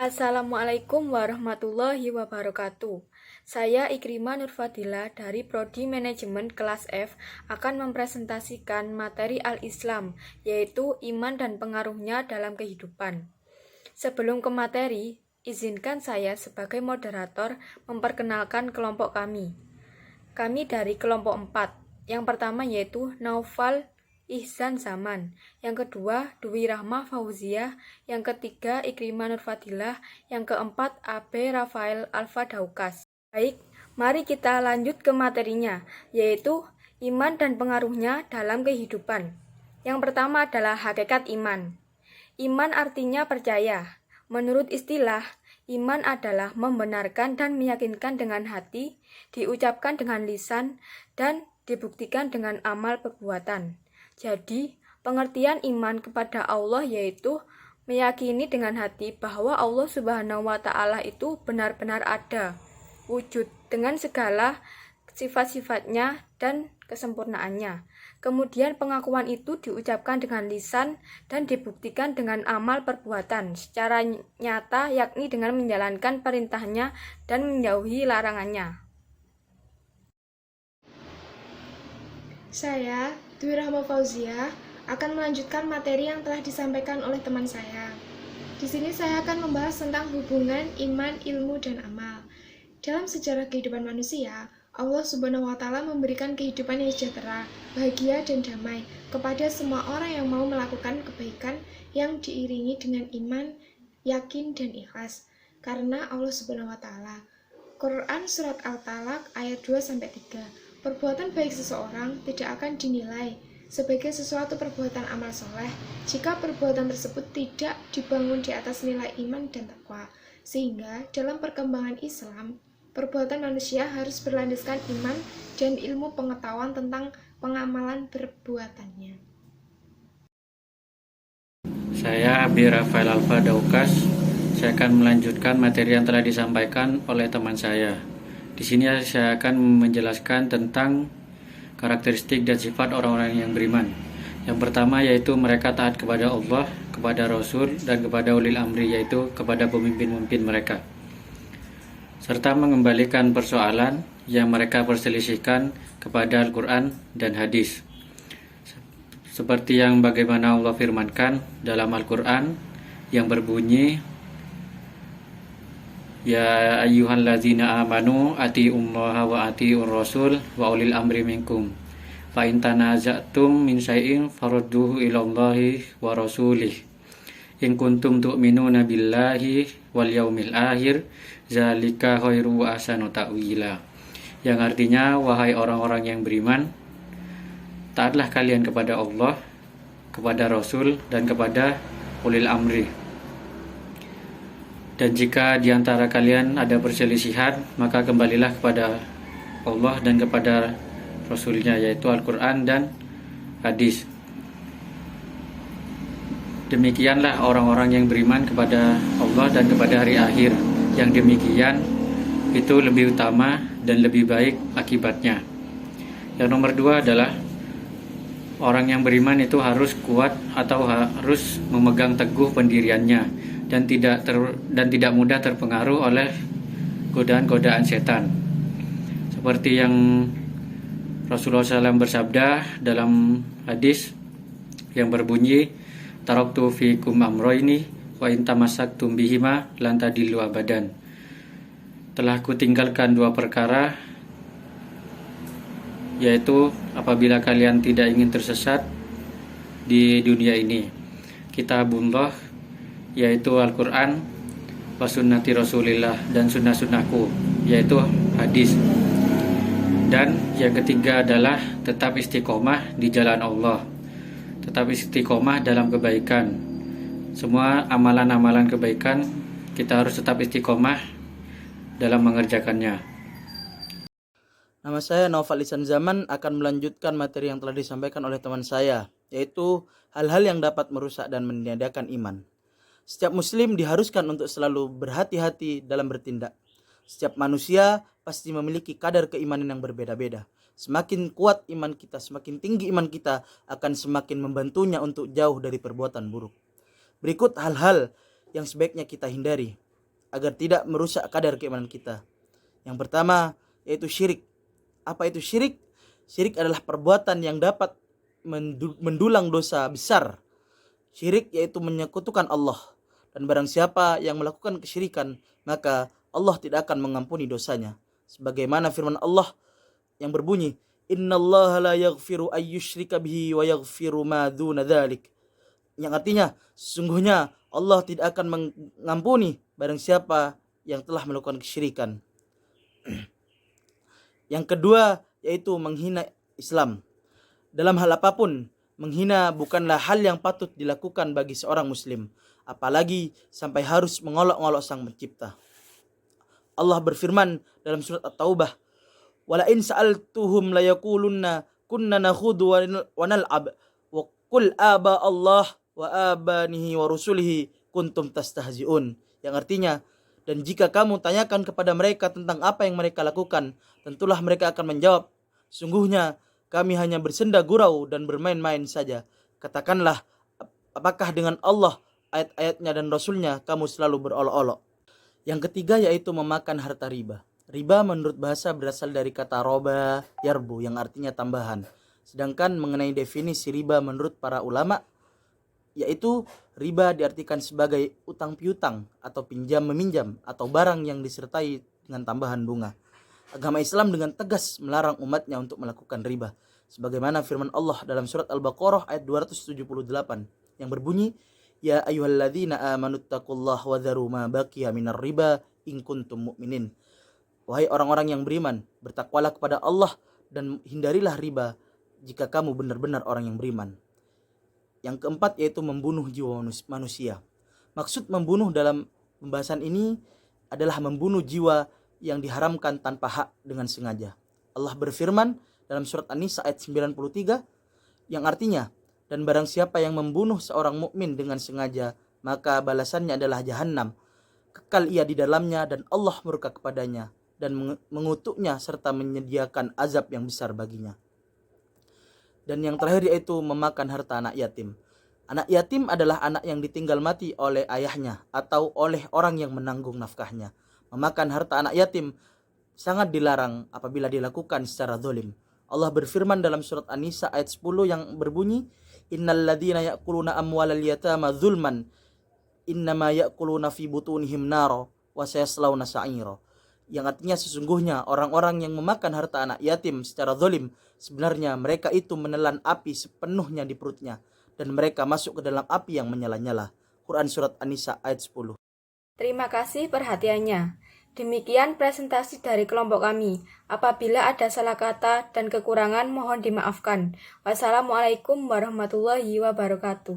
Assalamualaikum warahmatullahi wabarakatuh. Saya Ikrimah Nurfadila dari Prodi Manajemen Kelas F akan mempresentasikan materi Al-Islam, yaitu iman dan pengaruhnya dalam kehidupan. Sebelum ke materi, izinkan saya sebagai moderator memperkenalkan kelompok kami. Kami dari kelompok 4. Yang pertama yaitu Naufal Ihsan Zaman, yang kedua Dwi Rahmah Fauziah, yang ketiga Ikrimah Nurfadilah, yang keempat Abe Rafael Alfa Daukas. Baik, mari kita lanjut ke materinya, yaitu iman dan pengaruhnya dalam kehidupan. Yang pertama adalah hakikat iman. Iman artinya percaya. Menurut istilah, iman adalah membenarkan dan meyakinkan dengan hati, diucapkan dengan lisan, dan dibuktikan dengan amal perbuatan. Jadi, pengertian iman kepada Allah yaitu meyakini dengan hati bahwa Allah Subhanahu wa Ta'ala itu benar-benar ada, wujud dengan segala sifat-sifatnya dan kesempurnaannya. Kemudian pengakuan itu diucapkan dengan lisan dan dibuktikan dengan amal perbuatan secara nyata, yakni dengan menjalankan perintahnya dan menjauhi larangannya. Saya, Dwi Rahma Fauzia, akan melanjutkan materi yang telah disampaikan oleh teman saya. Di sini saya akan membahas tentang hubungan iman, ilmu, dan amal. Dalam sejarah kehidupan manusia, Allah Subhanahu wa Ta'ala memberikan kehidupan yang sejahtera, bahagia, dan damai kepada semua orang yang mau melakukan kebaikan yang diiringi dengan iman, yakin, dan ikhlas. Karena Allah Subhanahu wa Ta'ala. Quran Surat Al-Talaq ayat 2-3. Perbuatan baik seseorang tidak akan dinilai sebagai sesuatu perbuatan amal soleh jika perbuatan tersebut tidak dibangun di atas nilai iman dan takwa. Sehingga dalam perkembangan Islam, perbuatan manusia harus berlandaskan iman dan ilmu pengetahuan tentang pengamalan perbuatannya. Saya Abi Rafael Alfa Daukas. Saya akan melanjutkan materi yang telah disampaikan oleh teman saya. Di sini saya akan menjelaskan tentang karakteristik dan sifat orang-orang yang beriman. Yang pertama yaitu mereka taat kepada Allah, kepada Rasul, dan kepada ulil amri, yaitu kepada pemimpin-pemimpin mereka. Serta mengembalikan persoalan yang mereka perselisihkan kepada Al-Quran dan hadis. Seperti yang bagaimana Allah firmankan dalam Al-Quran yang berbunyi, Ya ayyuhalladzina amanu atiullaha wa atiur rasul wa ulil amri minkum. Fa in tanaza'tum min syai'in farudduhu ilallahi wa rasulih. In kuntum tu'minuna billahi wal yaumil akhir, zalika khairu wa ahsanu ta'wila. Yang artinya, wahai orang-orang yang beriman, taatlah kalian kepada Allah, kepada Rasul, dan kepada ulil amri. Dan jika di antara kalian ada perselisihan, maka kembalilah kepada Allah dan kepada Rasulnya, yaitu Al-Quran dan hadis. Demikianlah orang-orang yang beriman kepada Allah dan kepada hari akhir. Yang demikian itu lebih utama dan lebih baik akibatnya. Yang nomor 2 adalah orang yang beriman itu harus kuat atau harus memegang teguh pendiriannya dan tidak mudah terpengaruh oleh godaan-godaan setan. Seperti yang Rasulullah SAW bersabda dalam hadis yang berbunyi, Taraktu fikum amroini wa in tamassaktum bihima lan tadillu abadan. Telah kutinggalkan 2 perkara, yaitu apabila kalian tidak ingin tersesat di dunia ini, Kitabullah, yaitu Al-Quran, wa sunnati Rasulillah, dan sunnah-sunnahku, yaitu hadis. Dan yang ketiga adalah tetap istiqomah di jalan Allah, tetap istiqomah dalam kebaikan. Semua amalan-amalan kebaikan kita harus tetap istiqomah dalam mengerjakannya. Nama saya Naufal Ihsan Zaman akan melanjutkan materi yang telah disampaikan oleh teman saya, yaitu hal-hal yang dapat merusak dan meniadakan iman. Setiap muslim diharuskan untuk selalu berhati-hati dalam bertindak. Setiap manusia pasti memiliki kadar keimanan yang berbeda-beda. Semakin kuat iman kita, semakin tinggi iman kita, akan semakin membantunya untuk jauh dari perbuatan buruk. Berikut hal-hal yang sebaiknya kita hindari. agar tidak merusak kadar keimanan kita. Yang pertama yaitu syirik. Apa itu syirik? Syirik adalah perbuatan yang dapat mendulang dosa besar. Syirik yaitu menyekutukan Allah. Dan barang siapa yang melakukan kesyirikan, maka Allah tidak akan mengampuni dosanya. Sebagaimana firman Allah yang berbunyi, "Innallaha la yaghfiru ayyushrika bihi wa yaghfiru ma dzuna dzalik." Yang artinya, sesungguhnya Allah tidak akan mengampuni barang siapa yang telah melakukan kesyirikan. Yang kedua yaitu menghina Islam. Dalam hal apapun, menghina bukanlah hal yang patut dilakukan bagi seorang muslim, apalagi sampai harus mengolok-olok Sang Pencipta. Allah berfirman dalam surat At-Taubah, "Wala in sa'altuhum la yaqulunna kunna nakhudu wa nal'ab wa qul aba Allah wa abanihi wa rusulihi kuntum tastahzi'un." Yang artinya, dan jika kamu tanyakan kepada mereka tentang apa yang mereka lakukan, tentulah mereka akan menjawab, "Sungguhnya kami hanya bersenda gurau dan bermain-main saja." Katakanlah, apakah dengan Allah, ayat-ayatnya dan Rasulnya kamu selalu berolok-olok? Yang ketiga yaitu memakan harta riba. Riba menurut bahasa berasal dari kata roba yarbu yang artinya tambahan. Sedangkan mengenai definisi riba menurut para ulama, yaitu riba diartikan sebagai utang piutang atau pinjam meminjam atau barang yang disertai dengan tambahan bunga. Agama Islam dengan tegas melarang umatnya untuk melakukan riba. Sebagaimana firman Allah dalam surat Al-Baqarah ayat 278 yang berbunyi, "Ya ayyuhalladzina amanu taqullaha wa dharu ma baqiya minar riba in kuntum mu'minin." Wahai orang-orang yang beriman, bertakwalah kepada Allah dan hindarilah riba jika kamu benar-benar orang yang beriman. Yang keempat yaitu membunuh jiwa manusia. Maksud membunuh dalam pembahasan ini adalah membunuh jiwa yang diharamkan tanpa hak dengan sengaja. Allah berfirman dalam surat An-Nisa ayat 93 yang artinya, "Dan barang siapa yang membunuh seorang mukmin dengan sengaja, maka balasannya adalah jahanam. Kekal ia di dalamnya dan Allah murka kepadanya dan mengutuknya serta menyediakan azab yang besar baginya." Dan yang terakhir yaitu memakan harta anak yatim. Anak yatim adalah anak yang ditinggal mati oleh ayahnya atau oleh orang yang menanggung nafkahnya. Memakan harta anak yatim sangat dilarang apabila dilakukan secara zalim. Allah berfirman dalam surat An-Nisa ayat 10 yang berbunyi, "Innal ladzina ya'kuluna amwalal yatama dzulman innama ya'kuluna fi butunihim nara wa sayaslawna sa'ira." Yang artinya sesungguhnya orang-orang yang memakan harta anak yatim secara zalim, sebenarnya mereka itu menelan api sepenuhnya di perutnya dan mereka masuk ke dalam api yang menyala-nyala. Quran surat An-Nisa ayat 10. Terima kasih perhatiannya. Demikian presentasi dari kelompok kami. Apabila ada salah kata dan kekurangan mohon dimaafkan. Wassalamualaikum warahmatullahi wabarakatuh.